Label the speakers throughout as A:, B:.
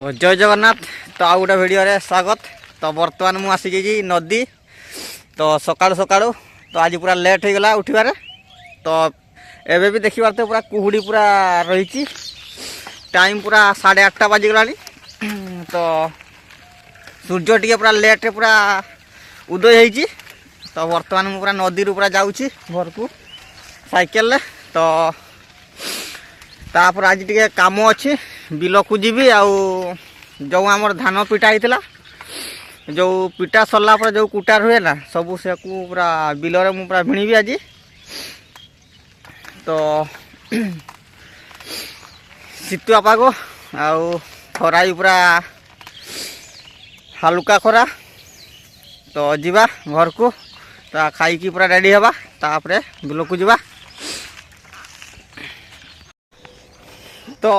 A: जय जगन्नाथ। तो आउ गोटे भिडियो स्वागत। तो बर्तमान मुझे आसी नदी। तो सकाळु सकाळु तो आज पूरा लेट हो गला उठिबारे। तो एबे भी देखिबार तो पूरा कुहुड़ी पूरा रही। टाइम पूरा 8:30 बाजिगला। तो सूर्य टी पूरा लेट रे पूरा उदय होती। तो बर्तमान मुझे पूरा नदी रू पूरा जाऊँगी घर को साइकेल ले। तो तापर आज टे काम अच्छी बिल को जीवी। आउ जो आमर धान पिटा होता जो पिटा सरला पर जो कुटा रुए ना सब से पूरा बिल में पूरा भिणीबी आज। तो शीतुआ पाग आउ खरा भी पूरा हालुका खरा। तो जीवा घर को तो खाई पूरा रेडी हवा तापर बिल को जीवा। तो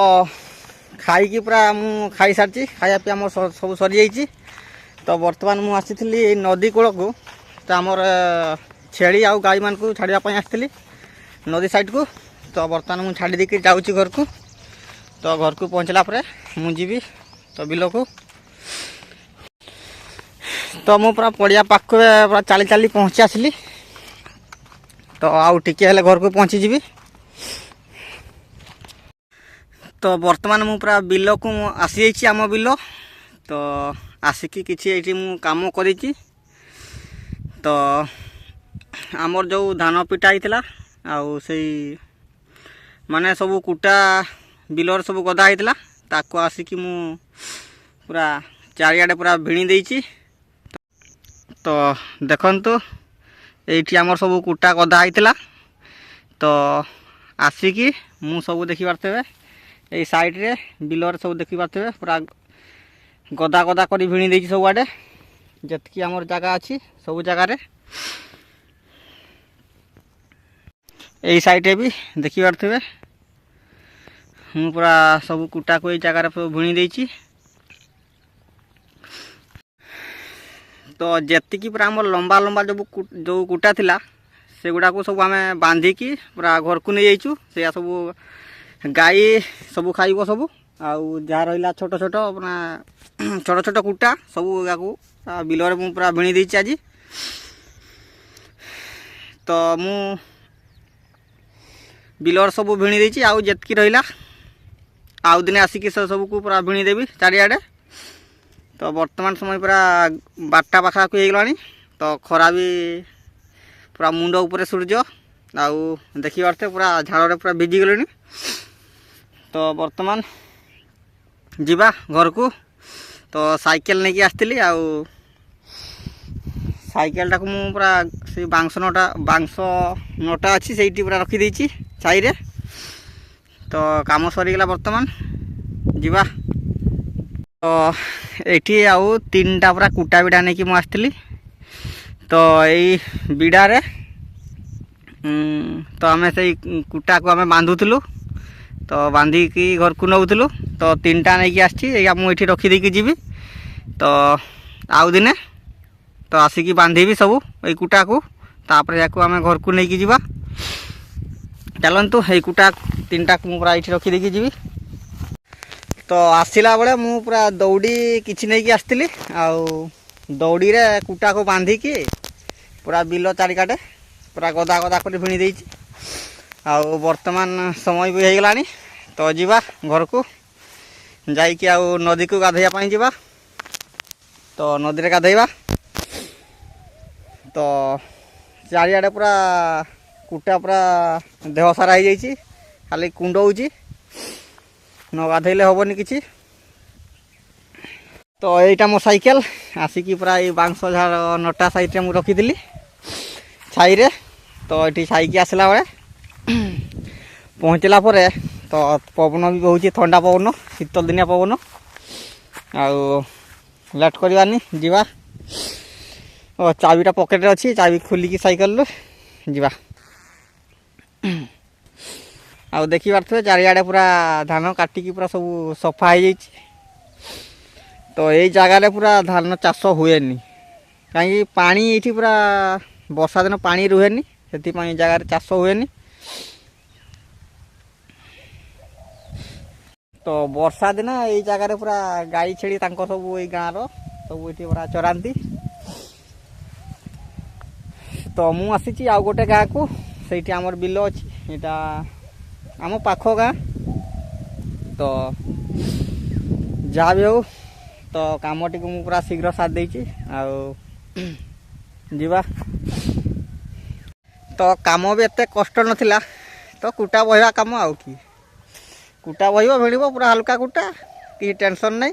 A: खाई पूरा मु खाई सारी खाया पी आम सब सरी जाइए। तो बर्तमान मुझे आसी नदी कूल को। तो आमर छेली आउ गाई मान को छाड़ापी आसती नदी साइड को। तो बर्तमान मुझे छाड़ी देकर जाऊँगी घर को। तो घर को पहुँचला मुझे जीवी तो बिल को। तो मु पूरा पड़िया पाख पूरा चली चली पहुँची आसली। तो आउ टिके घर को पहुँची जीवी। तो बर्तमान मु पूरा बिल को आसी आम बिल। तो आसिकी किसी ये काम कर। तो आमर जो धान पिटा होता आउ से माने सब कुटा बिलर सब गदा होता ताको आसिकी मु पूरा चारियाडे पूरा भिणी देइछि। तो देखंतु एठी आमर सब कुटा गदा होता। तो आसिकी मु सब देखि पारथेबे ये साइड रे बिलर सब देखि पारथेबे पूरा गदा गदा करी भिणी देइछि सब आडे जतकी आमर जगह अछि सब जगह रे। यही साइड रे भी देखि पारथेबे मु पूरा सब कुटा को ये जगह रे भिणी देइछि। तो जतकी पूरा आमर लंबा लंबा जो कुटा थिला से गुडा को सब आमे बांधी की पूरा घर को नहीं जाइछु। से सब गाई सब खाइबो सब आउ जहाँ रहा छोट छोट अपना छोट छोट कुटा सब को बिलर मु पूरा भिणी देइछि आज। तो मु बिलर सब भिणी देइछि आउ जतकी रहिला आउ दिने आसिकी सब को पूरा भिणी देबी चारियाडे। तो वर्तमान समय पूरा 12टा पाखा को होगलानी। तो खरा भी पूरा मुंड ऊपर सूर्य आउ देखि पारथे पूरा झाड़ पूरा भिजी गलेनी। तो वर्तमान जीवा घर को। तो साइकेल नहीं आसती आउ साइकेल टाक मु पूरा से बांस नटा अच्छी से पूरा रखी छाई रे। तो काम सरीगला वर्तमान जीवा। तो ये आउ 3टा पूरा कुटा बिड़ा नहीं कि आसती। तो यही बिड़ा रे तो आम से कुटा को आम बांधुलु। तो बांधिकी घर को नौलु। तो 3टा नहीं आसी मुझे रखीदे जीवी। तो आउ दिने तो आसिकी बांधीबी सब ये कुटा को तापर या आम घर को लेकिन जीवा। चलतु ये कुटा 3टा को पूरा ये रखीदे जीवी। तो आसला बेले मु पूरा दौड़ी किसी नहीं आसती आउ दौड़ी रे कुटा को बांधिकी पूरा बिल चारिकाटे पूरा गदा गदा कर भिणी देइछि। आउ वर्तमान समय भी होगला। तो जीवा घर को जाइकी आउ नदी को गाधैया पानी जीवा। तो नदी रे गाधैबा। तो चारियाडे पूरा कुटा पूरा देह सारा हो जाइछि खाली कुंड होउछि न गाधैले हबनी किछि। तो एटा मो साइकेल आसिकी पूरा ये बांस झाड़ नटा साइड रे मु रखीदिली छाई रे। तो ये छाई की आसला बेले पहुँचला परे तो पवन भी बहुत ठंडा पवन शीतल दिनिया पवन आउ लेट करवानी जीवा। चाबीटा पकेट रे अच्छी चाबी खोलिकी साइकेल जीवा। आउ देखी पारे चारियाडे पूरा धान काटिकी पूरा सब सफा हो जाइछि। तो यही जगार पूरा धान चाष हुए कहीं पानी ये पूरा वर्षा दिन पानी रुहेनी से जगार चाष हुए। तो वर्षा दिन ये जगार पूरा गाई छेड़ी सब ये गाँव सब ये पूरा चराती। तो मु आसी आउ गोटे गाँ को से आमर बिल अच्छी यहाँ आम पाख गाँ। तो जहाँ भी हो तो कम टी मु पूरा शीघ्र साथ देची आवा। तो काम भी एत कष्ट नाला तो कुटा बहिबा काम आउ कि कुटा बहिब भिड़ पूरा हल्का कुटा कि टेंशन नहीं।